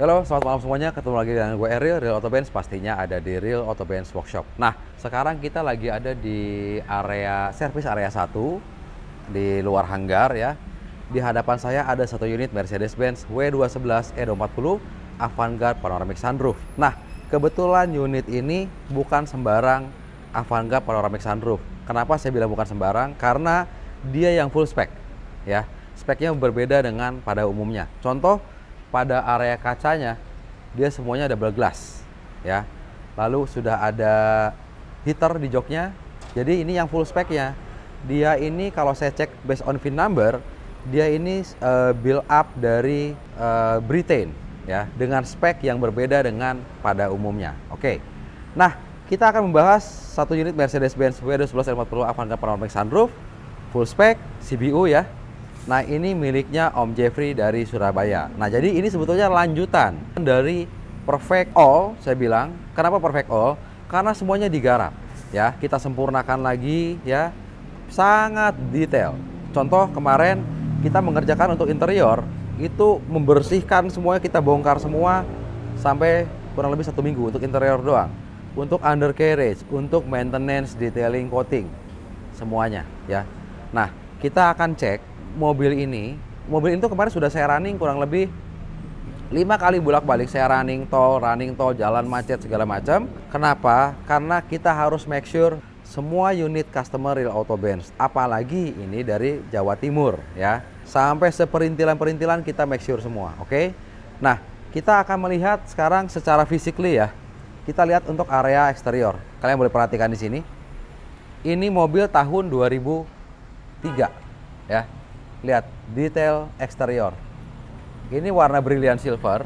Halo, selamat malam semuanya. Ketemu lagi dengan gue Eril, Real Auto Benz. Pastinya ada di Real Auto Benz Workshop. Nah, sekarang kita lagi ada di area servis area 1 di luar hanggar ya. Di hadapan saya ada satu unit Mercedes-Benz W211 E240 Avantgarde Panoramic Sunroof. Nah, kebetulan unit ini bukan sembarang Avantgarde Panoramic Sunroof. Kenapa saya bilang bukan sembarang? Karena dia yang full spec ya. Speknya berbeda dengan pada umumnya. Contoh, pada area kacanya dia semuanya double glass ya. Lalu sudah ada heater di joknya. Jadi ini yang full speknya. Dia ini kalau saya cek based on VIN number, dia ini build up dari Britain ya, dengan spek yang berbeda dengan pada umumnya. Oke. Nah, kita akan membahas satu unit Mercedes-Benz W211 E240 Avantgarde Panoramic Sunroof full spec CBU ya. Nah, ini miliknya Om Jeffrey dari Surabaya. Nah, jadi ini sebetulnya lanjutan dari Perfect All, saya bilang. Kenapa Perfect All? Karena semuanya digarap ya. Kita sempurnakan lagi ya. Sangat detail. Contoh kemarin kita mengerjakan untuk interior, itu membersihkan semuanya, kita bongkar semua sampai kurang lebih 1 minggu untuk interior doang. Untuk undercarriage, untuk maintenance, detailing, coating, semuanya ya. Nah, kita akan cek mobil ini itu kemarin sudah saya running kurang lebih 5 kali bolak-balik. Saya running tol, jalan macet segala macam. Kenapa? Karena kita harus make sure semua unit customer Real Auto Benz, apalagi ini dari Jawa Timur ya, sampai seperintilan-perintilan kita make sure semua. Oke. Nah, kita akan melihat sekarang secara physically ya. Kita lihat untuk area eksterior. Kalian boleh perhatikan di sini. Ini mobil tahun 2003 ya. Lihat detail eksterior. Ini warna brilliant silver.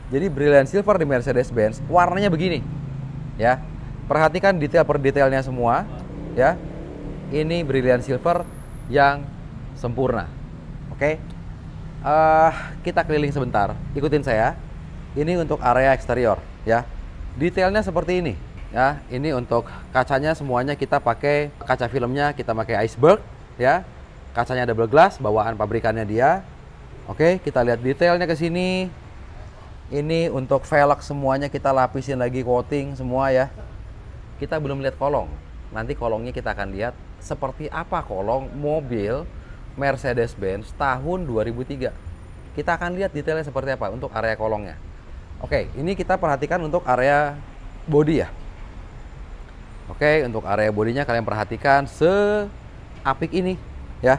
Jadi brilliant silver di Mercedes-Benz warnanya begini ya. Perhatikan detail per detailnya semua ya. Ini brilliant silver yang sempurna. Oke. Kita keliling sebentar. Ikutin saya. Ini untuk area eksterior ya. Detailnya seperti ini ya. Ini untuk kacanya semuanya kita pakai kaca filmnya, kita pakai iceberg ya. Kacanya double glass, bawaan pabrikannya dia. Oke, kita lihat detailnya ke sini. Ini untuk velg semuanya kita lapisin lagi coating semua ya. Kita belum lihat kolong. Nanti kolongnya kita akan lihat seperti apa kolong mobil Mercedes-Benz tahun 2003. Kita akan lihat detailnya seperti apa untuk area kolongnya. Oke, ini kita perhatikan untuk area bodi ya. Oke, untuk area bodinya kalian perhatikan seapik ini ya.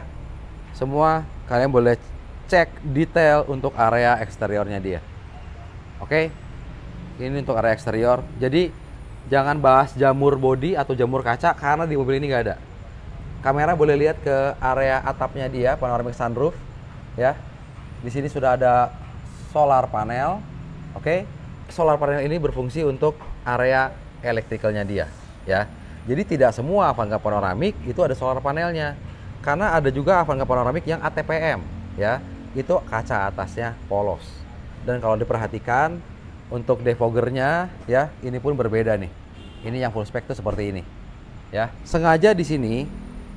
Semua kalian boleh cek detail untuk area eksteriornya dia. Oke. Ini untuk area eksterior. Jadi jangan bahas jamur bodi atau jamur kaca karena di mobil ini nggak ada. Kamera boleh lihat ke area atapnya dia, panoramic sunroof ya. Di sini sudah ada solar panel. Oke. Solar panel ini berfungsi untuk area elektrikalnya dia ya. Jadi tidak semua Avantgarde Panoramic itu ada solar panelnya. Karena ada juga Avantgarde Panoramic yang ATPM ya, itu kaca atasnya polos. Dan kalau diperhatikan untuk defoggernya ya, ini pun berbeda nih. Ini yang full spec tuh seperti ini ya. Sengaja di sini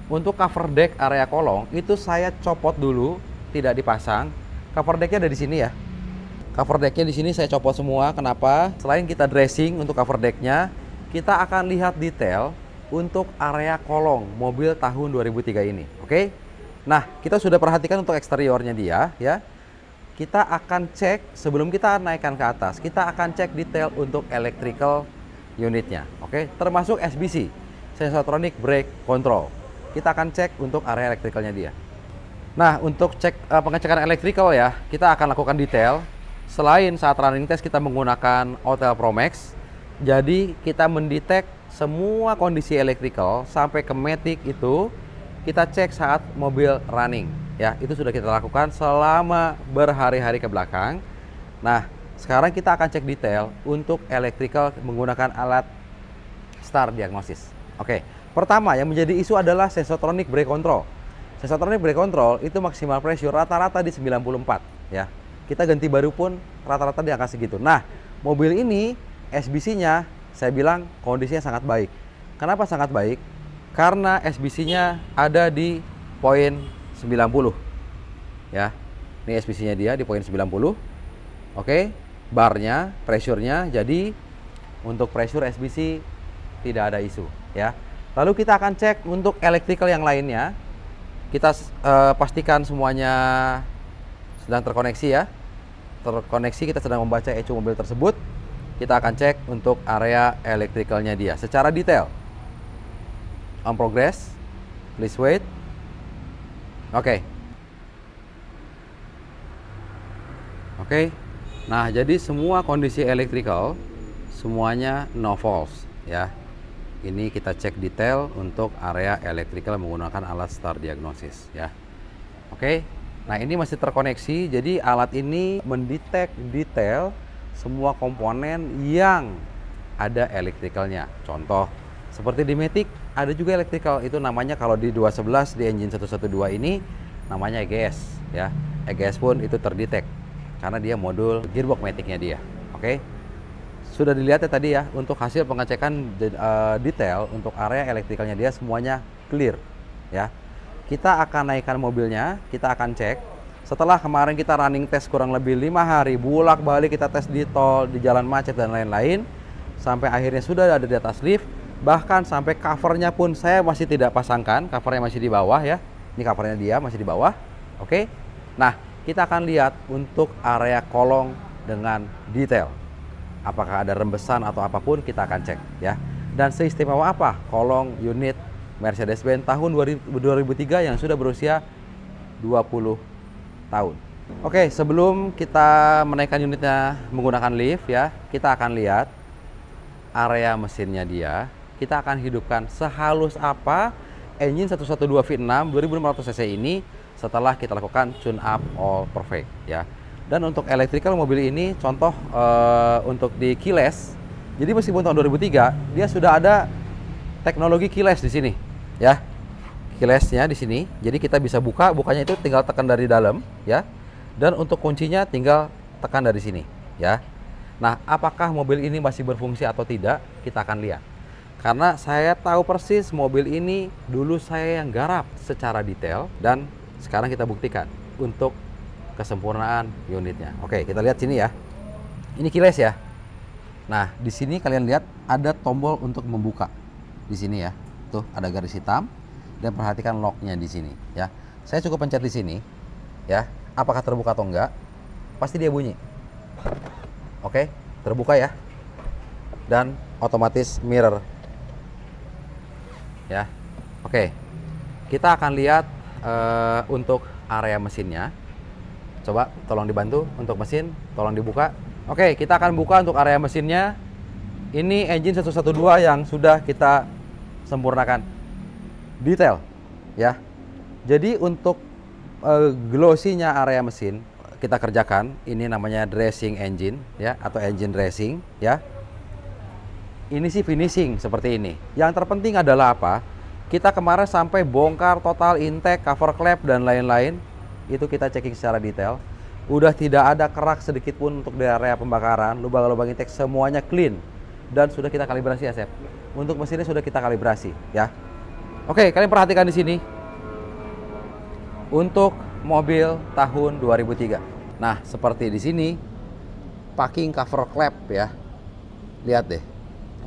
untuk cover deck area kolong itu saya copot dulu, tidak dipasang. Cover decknya ada di sini ya. Cover decknya di sini saya copot semua. Kenapa? Selain kita dressing untuk cover decknya, kita akan lihat detail untuk area kolong mobil tahun 2003 ini. Oke. Nah, kita sudah perhatikan untuk eksteriornya dia ya. Kita akan cek sebelum kita naikkan ke atas, kita akan cek detail untuk electrical unitnya. Oke, termasuk SBC, Sensotronic Brake Control. Kita akan cek untuk area elektrikalnya dia. Nah, untuk cek pengecekan electrical ya, kita akan lakukan detail. Selain saat running test kita menggunakan Autel Pro Max, jadi kita mendetek semua kondisi elektrikal sampai ke matic itu kita cek saat mobil running ya. Itu sudah kita lakukan selama berhari-hari ke belakang. Nah, sekarang kita akan cek detail untuk elektrikal menggunakan alat star diagnosis. Oke. Pertama yang menjadi isu adalah Sensotronic Brake Control. Sensotronic Brake Control itu maksimal pressure rata-rata di 94 ya. Kita ganti baru pun rata-rata di angka segitu. Nah, mobil ini SBC-nya saya bilang kondisinya sangat baik. Kenapa sangat baik? Karena SBC-nya ada di poin 90. Ya. Ini SBC-nya dia di poin 90. Oke. barnya, pressure-nya. Jadi untuk pressure SBC tidak ada isu ya. Lalu kita akan cek untuk electrical yang lainnya. Kita pastikan semuanya sedang terkoneksi ya. Terkoneksi, kita sedang membaca ECU mobil tersebut. Kita akan cek untuk area electricalnya dia secara detail. On progress, please wait. Oke. Oke. Nah, jadi semua kondisi electrical semuanya no faults ya. Ini kita cek detail untuk area electrical menggunakan alat star diagnosis ya. Oke. Nah, ini masih terkoneksi, jadi alat ini mendetek detail semua komponen yang ada electricalnya. Contoh, seperti di Matic ada juga electrical, itu namanya kalau di 211 di engine 112 ini namanya EGS ya. EGS pun itu terdetek karena dia modul gearbox Matic-nya dia. Oke. Sudah dilihat ya tadi ya, untuk hasil pengecekan detail untuk area electricalnya dia semuanya clear ya. Kita akan naikkan mobilnya, kita akan cek. Setelah kemarin kita running test kurang lebih 5 hari, bolak-balik kita tes di tol, di jalan macet dan lain-lain, sampai akhirnya sudah ada di atas lift. Bahkan sampai covernya pun saya masih tidak pasangkan, covernya masih di bawah ya. Ini covernya dia masih di bawah. Oke. Nah, kita akan lihat untuk area kolong dengan detail. Apakah ada rembesan atau apapun, kita akan cek ya. Dan seistimewa apa kolong unit Mercedes-Benz tahun 2003 yang sudah berusia 20 tahun. Oke, sebelum kita menaikkan unitnya menggunakan lift ya, kita akan lihat area mesinnya dia. Kita akan hidupkan sehalus apa engine 112 V6 2500 cc ini setelah kita lakukan tune up all perfect ya. Dan untuk electrical mobil ini contoh untuk di keyless. Jadi meskipun tahun 2003 dia sudah ada teknologi keyless di sini ya. Keylessnya di sini. Jadi kita bisa bukanya itu tinggal tekan dari dalam ya. Dan untuk kuncinya tinggal tekan dari sini ya. Nah, apakah mobil ini masih berfungsi atau tidak? Kita akan lihat. Karena saya tahu persis mobil ini dulu saya yang garap secara detail dan sekarang kita buktikan untuk kesempurnaan unitnya. Oke, kita lihat sini ya. Ini keyless ya. Nah, di sini kalian lihat ada tombol untuk membuka. Di sini ya. Tuh, ada garis hitam dan perhatikan locknya di sini ya. Saya cukup pencet di sini ya. Apakah terbuka atau enggak? Pasti dia bunyi. Oke, terbuka ya. Dan otomatis mirror. Ya. Oke. Kita akan lihat untuk area mesinnya. Coba tolong dibantu untuk mesin, tolong dibuka. Oke, kita akan buka untuk area mesinnya. Ini engine 112 yang sudah kita sempurnakan detail ya. Jadi untuk glossy-nya area mesin kita kerjakan. Ini namanya dressing engine ya, atau engine dressing ya. Ini sih finishing seperti ini. Yang terpenting adalah apa? Kita kemarin sampai bongkar total intake, cover klep dan lain-lain. Itu kita checking secara detail. Udah tidak ada kerak sedikit pun untuk di area pembakaran, lubang-lubang intake semuanya clean dan sudah kita kalibrasi ya, Sep. Untuk mesinnya sudah kita kalibrasi ya. Oke, kalian perhatikan di sini. Untuk mobil tahun 2003. Nah, seperti di sini packing cover klep ya. Lihat deh.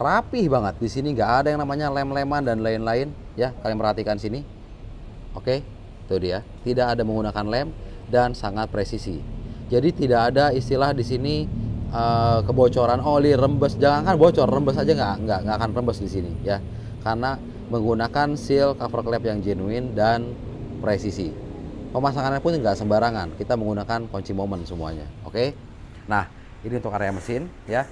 Rapih banget. Di sini nggak ada yang namanya lem-leman dan lain-lain ya. Kalian perhatikan sini. Oke, itu dia. Tidak ada menggunakan lem dan sangat presisi. Jadi tidak ada istilah di sini kebocoran oli, rembes. Jangankan bocor, rembes aja nggak akan rembes di sini ya. Karena menggunakan seal cover klep yang genuine dan presisi. Pemasangannya pun nggak sembarangan. Kita menggunakan kunci momen semuanya. Oke. Nah, ini untuk area mesin ya.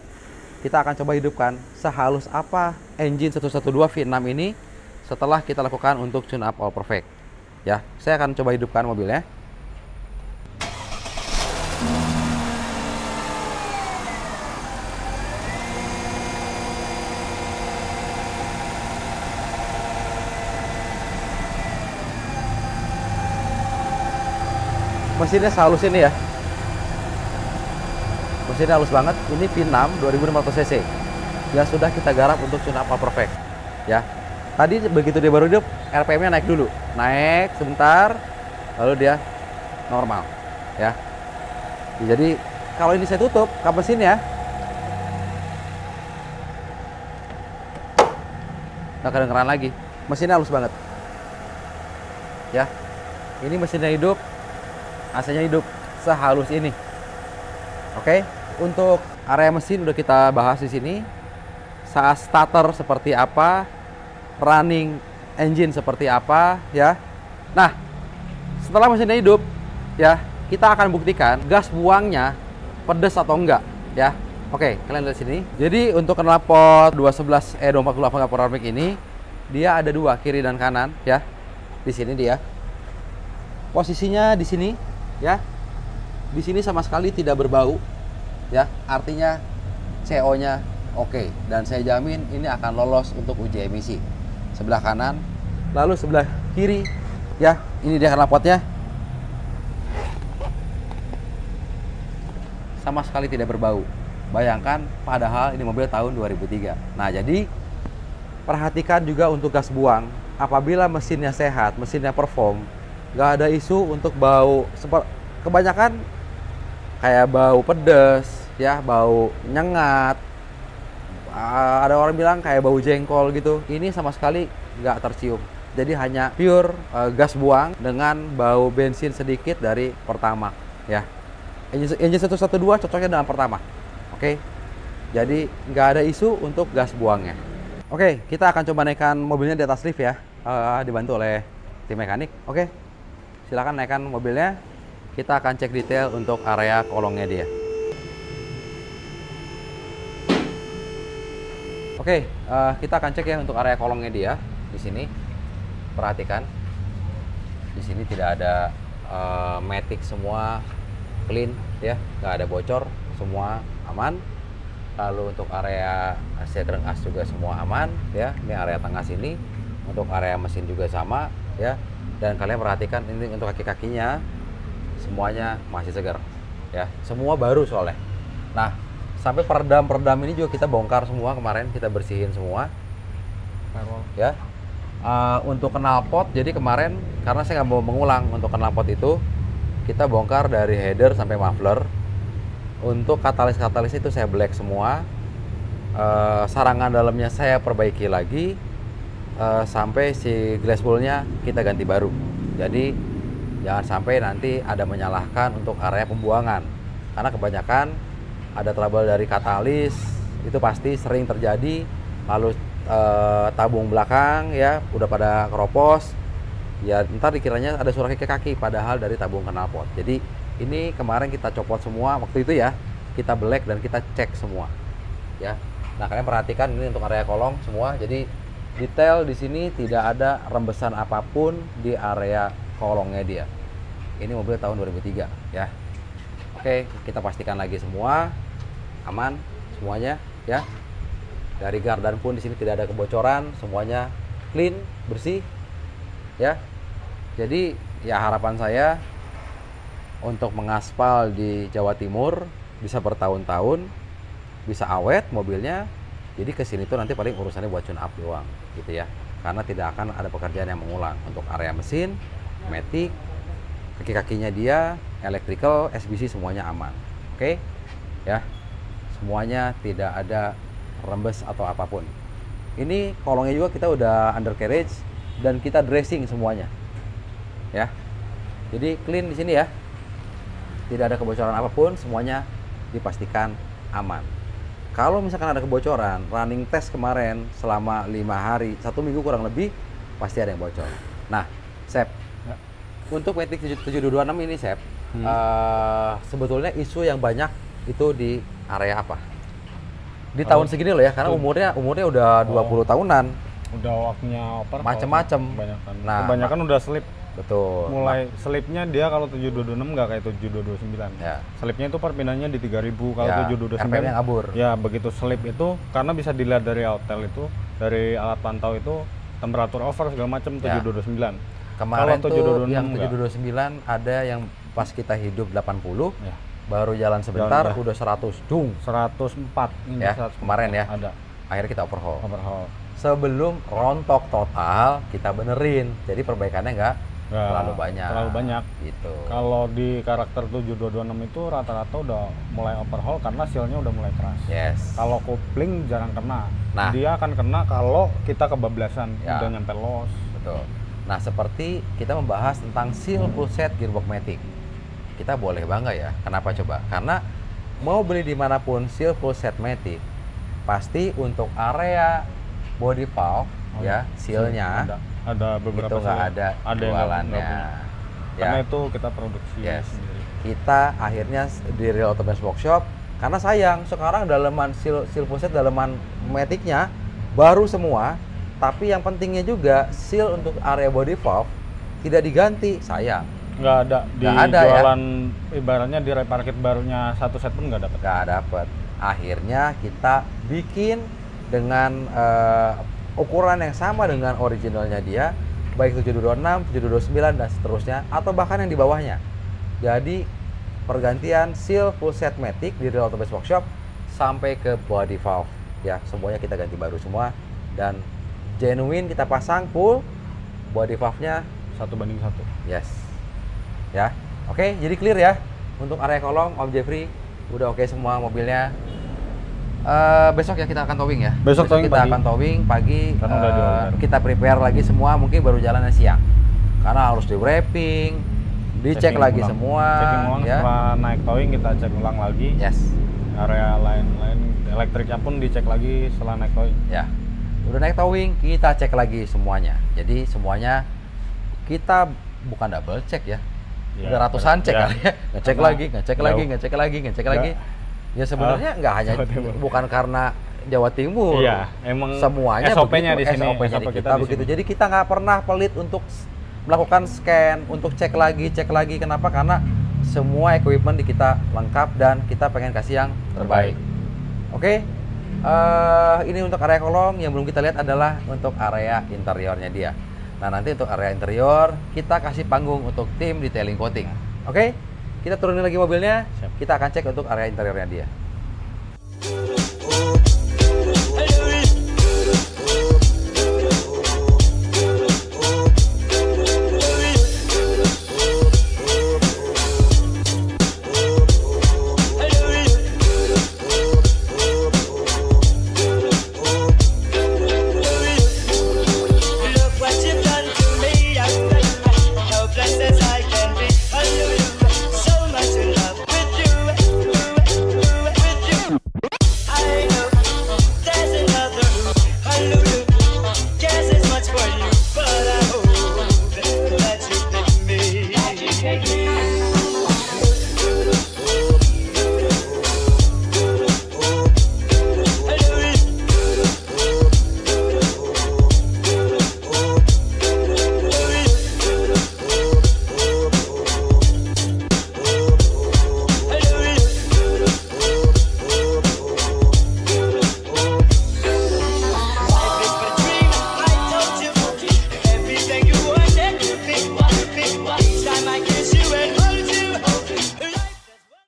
Kita akan coba hidupkan sehalus apa engine 112 V6 ini setelah kita lakukan untuk tune up all perfect. Ya, saya akan coba hidupkan mobilnya. Mesinnya sehalus ini ya. Mesinnya halus banget. Ini V6 2500 cc yang sudah kita garap untuk tune up all perfect. Ya. Tadi begitu dia baru hidup, RPM-nya naik dulu. Naik sebentar, lalu dia normal. Ya. Jadi kalau ini saya tutup kap mesinnya, nggak kedengeran lagi. Mesinnya halus banget. Ya, ini mesinnya hidup, AC-nya hidup, sehalus ini. Oke, untuk area mesin udah kita bahas di sini. Saat starter seperti apa, running engine seperti apa, ya. Nah, setelah mesinnya hidup, ya, kita akan buktikan gas buangnya pedes atau enggak, ya. Oke, kalian lihat sini. Jadi untuk knalpot 211E248 panoramic ini, dia ada dua, kiri dan kanan, ya. Di sini dia. Posisinya di sini, ya. Di sini sama sekali tidak berbau, ya. Artinya CO-nya oke, dan saya jamin ini akan lolos untuk uji emisi. Sebelah kanan, lalu sebelah kiri, ya, ini dia knalpotnya. Sama sekali tidak berbau. Bayangkan, padahal ini mobil tahun 2003. Nah, jadi perhatikan juga untuk gas buang. Apabila mesinnya sehat, mesinnya perform, nggak ada isu untuk bau. Kebanyakan kayak bau pedes, ya, bau nyengat. Ada orang bilang kayak bau jengkol gitu. Ini sama sekali nggak tercium. Jadi hanya pure gas buang dengan bau bensin sedikit dari Pertamax, ya. Engine 112 cocoknya dengan Pertamax. Oke. Jadi nggak ada isu untuk gas buangnya. Oke, kita akan coba naikkan mobilnya di atas lift ya. Dibantu oleh tim mekanik. Oke. Silakan naikkan mobilnya. Kita akan cek detail untuk area kolongnya dia. Oke, kita akan cek ya untuk area kolongnya dia di sini. Perhatikan, di sini tidak ada matic, semua clean ya, nggak ada bocor, semua aman. Lalu untuk area sedang as juga semua aman ya. Ini area tengah sini. Untuk area mesin juga sama ya. Dan kalian perhatikan ini untuk kaki-kakinya semuanya masih segar ya. Semua baru soalnya. Nah, sampai peredam ini juga kita bongkar semua kemarin, kita bersihin semua. Ya. Untuk knalpot, jadi kemarin karena saya nggak mau mengulang untuk knalpot itu, kita bongkar dari header sampai muffler. Untuk katalis itu saya black semua. Sarangan dalamnya saya perbaiki lagi sampai si glass bowl-nya kita ganti baru. Jadi jangan sampai nanti ada menyalahkan untuk area pembuangan, karena kebanyakan ada trouble dari katalis, itu pasti sering terjadi. Lalu tabung belakang ya udah pada keropos, ya ntar dikiranya ada suara kaki, padahal dari tabung knalpot. Jadi ini kemarin kita copot semua waktu itu ya, kita black dan kita cek semua ya. Nah, kalian perhatikan ini untuk area kolong semua. Jadi detail di sini tidak ada rembesan apapun di area kolongnya dia. Ini mobil tahun 2003 ya. Oke, kita pastikan lagi semua aman semuanya ya. Dari gardan pun di sini tidak ada kebocoran, semuanya clean, bersih ya. Jadi ya harapan saya untuk mengaspal di Jawa Timur bisa bertahun-tahun, bisa awet mobilnya. Jadi kesini tuh nanti paling urusannya buat tune up doang gitu ya. Karena tidak akan ada pekerjaan yang mengulang. Untuk area mesin, matic, kaki-kakinya dia, electrical, SBC semuanya aman. Oke? Ya. Semuanya tidak ada rembes atau apapun. Ini kolongnya juga kita udah undercarriage dan kita dressing semuanya. Ya. Jadi clean di sini ya. Tidak ada kebocoran apapun, semuanya dipastikan aman. Kalau misalkan ada kebocoran, running test kemarin selama 5 hari, 1 minggu kurang lebih, pasti ada yang bocor. Nah, Sep, ya. Untuk Matic 7226 ini, Sep, sebetulnya isu yang banyak itu di area apa? Di tahun segini loh ya, karena umurnya udah 20 tahunan. Udah waktunya oper. Macem-macem. Kebanyakan udah slip. Betul. Mulai slipnya dia kalau 7226 nggak kayak 7229. Ya. Slipnya itu perpindahannya di 3000, kalau ya, 7229 RPM-nya kabur. Ya, begitu slip itu karena bisa dilihat dari hotel itu, dari alat pantau itu temperatur over segala macam 7229. Kemarin kalau tuh yang 729 ada yang pas kita hidup 80, ya. Baru jalan sebentar udah 100, dung. 104 ini ya, 104. Kemarin ya. Ada. Akhirnya kita overhaul. Overhaul. Sebelum rontok total kita benerin. Jadi perbaikannya nggak Nggak terlalu banyak. terlalu banyak. Gitu. Kalau di karakter 7226 itu rata-rata udah mulai overhaul karena sealnya udah mulai keras. Yes. Kalau kopling jarang kena. Nah. Dia akan kena kalau kita kebablasan, Ya. udah nyampe los. Betul. Nah, seperti kita membahas tentang seal full set gearbox matic. Kita boleh bangga ya. Kenapa coba? Karena mau beli dimanapun seal full set matic, pasti untuk area body valve ya, sealnya Ada beberapa itu nggak seal. ada yang nggak jualannya. punya. Ya. Karena itu kita produksi Yes. sendiri. Kita akhirnya di Real Auto Benz Workshop, karena sayang sekarang daleman seal full set daleman maticnya baru semua, tapi yang pentingnya juga seal untuk area body valve tidak diganti, sayang. Nggak ada di Nggak ada, ya? jualan, ibaratnya di repair kit barunya satu set pun nggak dapat. Nggak dapet. Akhirnya kita bikin dengan ukuran yang sama dengan originalnya dia, baik 7226, 7229 dan seterusnya, atau bahkan yang di bawahnya. Jadi pergantian seal full set matic di Real Auto Benz Workshop sampai ke body valve ya, semuanya kita ganti baru semua, dan genuine kita pasang full body valve-nya 1:1. yes. Ya. Oke, jadi clear ya untuk area kolong Om Jeffrey. Udah oke semua mobilnya. Besok ya kita akan towing ya. Besok towing kita pagi. akan towing pagi. Karena udah di-order. Kita prepare lagi semua, mungkin baru jalannya siang. Karena harus di wrapping, dicek Checking lagi ulang. semua. Checking ulang ya. setelah naik towing kita cek ulang lagi. Yes. Area lain-lain elektriknya pun dicek lagi setelah naik towing. Ya. Udah naik towing, kita cek lagi semuanya. Jadi semuanya kita bukan double check ya. Ya, Udah ratusan cek ya. kali ya. Ngecek Karena lagi, ngecek lagi, jauh. ngecek lagi, ngecek Nggak. lagi. Ya sebenarnya nggak hanya Jawa Timur. bukan karena Jawa Timur. Iya, emang Semuanya SOP-nya begitu, di sini, SOP-nya SOP di kita kita di begitu. sini. Jadi kita nggak pernah pelit untuk melakukan scan, untuk cek lagi. Kenapa? Karena semua equipment di kita lengkap dan kita pengen kasih yang terbaik. Oke, ini untuk area kolong. Yang belum kita lihat adalah untuk area interiornya dia. Nah, nanti untuk area interior kita kasih panggung untuk tim detailing coating. Oke, kita turunin lagi mobilnya. Siap. Kita akan cek untuk area interiornya dia. Look what you've done to me. Helpless as I can be. I knew you so much in love with you. I know there's another who I knew you cares as much for you, but I hope that you pick me.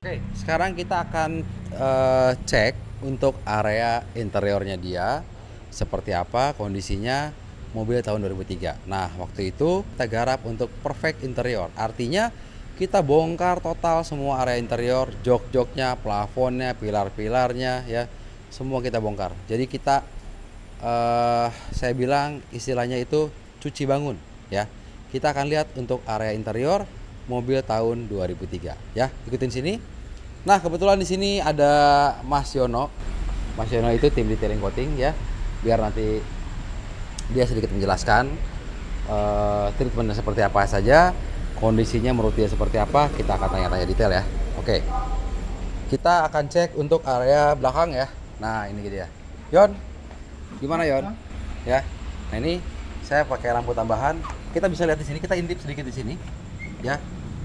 Oke, sekarang kita akan cek untuk area interiornya dia seperti apa kondisinya mobil tahun 2003. Nah, waktu itu kita garap untuk perfect interior. Artinya kita bongkar total semua area interior, jok-joknya, plafonnya, pilar-pilarnya ya, semua kita bongkar. Jadi kita saya bilang istilahnya itu cuci bangun ya. Kita akan lihat untuk area interior mobil tahun 2003 ya. Ikutin sini. Nah, kebetulan di sini ada Mas Yono. Mas Yono itu tim detailing coating ya. Biar nanti dia sedikit menjelaskan treatmentnya seperti apa saja, kondisinya menurut dia seperti apa. Kita akan tanya-tanya detail ya. Oke. Kita akan cek untuk area belakang ya. Nah, ini dia. Yon, gimana Yon? Ya. Nah, ini saya pakai lampu tambahan. Kita bisa lihat di sini. Kita intip sedikit di sini. Ya.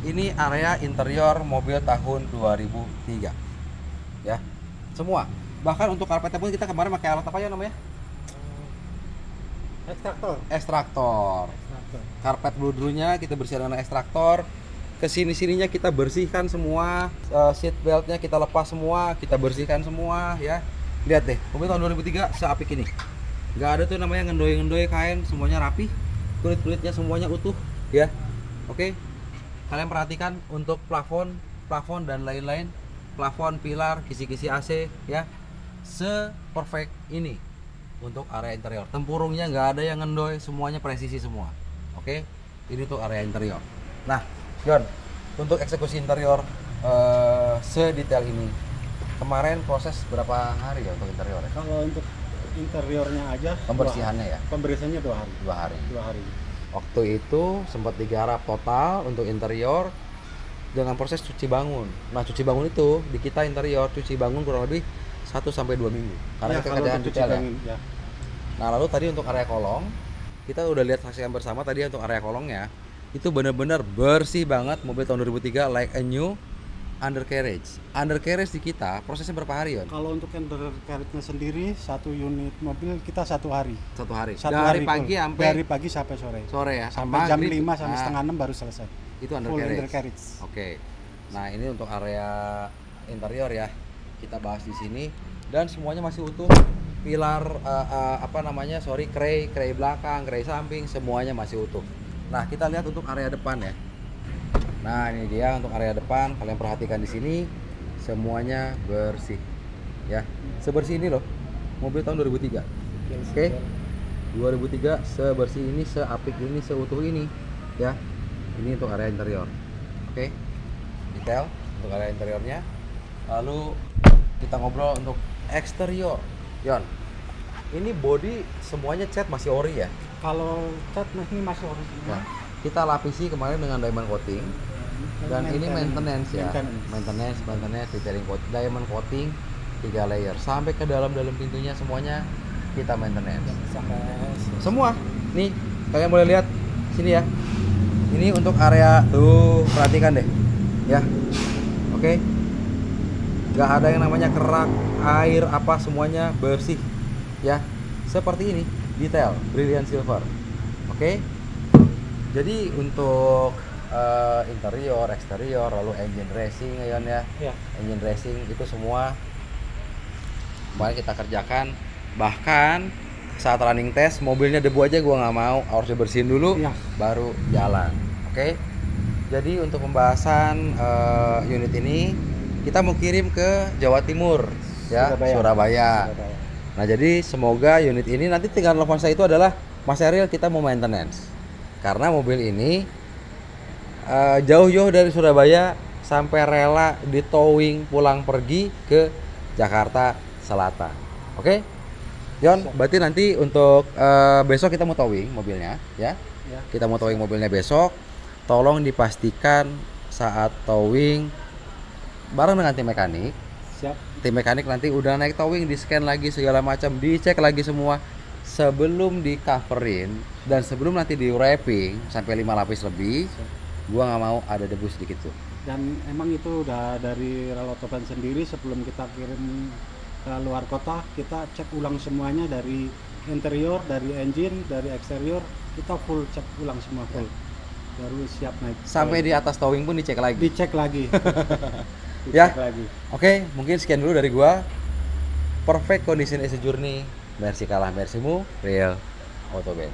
Ini area interior mobil tahun 2003. Ya. Semua. Bahkan untuk karpetnya pun kita kemarin pakai alat apa ya namanya? Ekstraktor. Karpet bludrunya kita bersihkan dengan ekstraktor. Kesini-sininya kita bersihkan semua. Seat beltnya kita lepas semua, kita bersihkan semua ya. Lihat deh, mobil tahun 2003 seapik ini. Nggak ada tuh namanya ngendoy-ngendoy kain, semuanya rapi. Kulit-kulitnya semuanya utuh ya. Oke. Kalian perhatikan untuk plafon dan lain-lain, plafon, pilar, kisi-kisi AC ya. Se-perfect ini untuk area interior. Tempurungnya nggak ada yang ngendoy, semuanya presisi semua. Oke. Ini untuk area interior. Nah, John, untuk eksekusi interior sedetail ini, kemarin proses berapa hari ya untuk interior? Kalau untuk interiornya aja Pembersihannya ya? Pembersihannya 2 hari. 2 hari. 2 hari. Waktu itu sempat digarap total untuk interior dengan proses cuci bangun. Nah, cuci bangun itu di kita interior cuci bangun kurang lebih 1 sampai 2 minggu. Karena Ya, kita kalau kerjaan untuk detail ya. ya. Nah, lalu tadi untuk area kolong, kita udah lihat saksikan bersama tadi untuk area kolongnya. Itu benar-benar bersih banget, mobil tahun 2003 like a new undercarriage. Undercarriage di kita prosesnya berapa hari, Yon? Kalau untuk undercarriage-nya sendiri, satu unit mobil kita 1 hari. 1 hari. Satu Dari hari pagi full. sampai Dari pagi sampai sore. sore ya. Sampai jam maghrib. 5 sampai Nah, setengah 6 baru selesai. itu Full undercarriage. undercarriage. Oke. Nah, ini untuk area interior ya. Kita bahas di sini dan semuanya masih utuh. Pilar kray belakang, kray samping semuanya masih utuh. Nah, kita lihat untuk area depan ya. Nah, ini dia untuk area depan. Kalian perhatikan di sini semuanya bersih. Ya. Sebersih ini loh. Mobil tahun 2003. Oke. 2003 sebersih ini, seapik ini, seutuh ini ya. Ini untuk area interior. Oke. Detail untuk area interiornya. Lalu kita ngobrol untuk eksterior. Yon, ini body semuanya cat masih ori ya? Kalau cat ini masih original. Nah, kita lapisi kemarin dengan diamond coating dan ini maintenance ya. Maintenance, detailing coating, diamond coating 3 layer sampai ke dalam pintunya semuanya kita maintenance. Sampai Semua. Nih, kalian boleh lihat sini ya. Ini untuk area tuh, perhatikan deh. Ya. Oke. Gak ada yang namanya kerak, air apa semuanya bersih. Ya. Seperti ini, detail, brilliant silver. Oke. Jadi untuk interior, eksterior, lalu engine racing ya, Yon ya. ya. Engine racing itu semua kemarin kita kerjakan. Bahkan saat running test mobilnya debu aja gua nggak mau, harus dibersihin dulu Iya. baru jalan. Oke. Jadi untuk pembahasan unit ini kita mau kirim ke Jawa Timur ya, Surabaya. Nah, jadi semoga unit ini nanti tinggal telepon saya, itu adalah Mas Eril, kita mau maintenance. Karena mobil ini jauh-jauh dari Surabaya sampai rela di towing pulang pergi ke Jakarta Selatan. Oke? Yon, berarti nanti untuk besok kita mau towing mobilnya ya. Ya. Kita mau towing mobilnya besok. Tolong dipastikan saat towing bareng dengan tim mekanik. Siap. Tim mekanik nanti udah naik towing, di scan lagi segala macam, dicek lagi semua sebelum di coverin dan sebelum nanti di wrapping sampai 5 lapis lebih. Gua nggak mau ada debu sedikit tuh. Dan emang itu udah dari Rel Autobahn sendiri, sebelum kita kirim ke luar kota kita cek ulang semuanya, dari interior, dari engine, dari eksterior, kita full cek ulang semua full. Baru siap naik. Sampai di atas towing pun dicek lagi. Dicek lagi. Ya. Dicek lagi. Oke, mungkin sekian dulu dari gua. Perfect condition is a journey. Merci kalah, mercimu, Real Autobahn.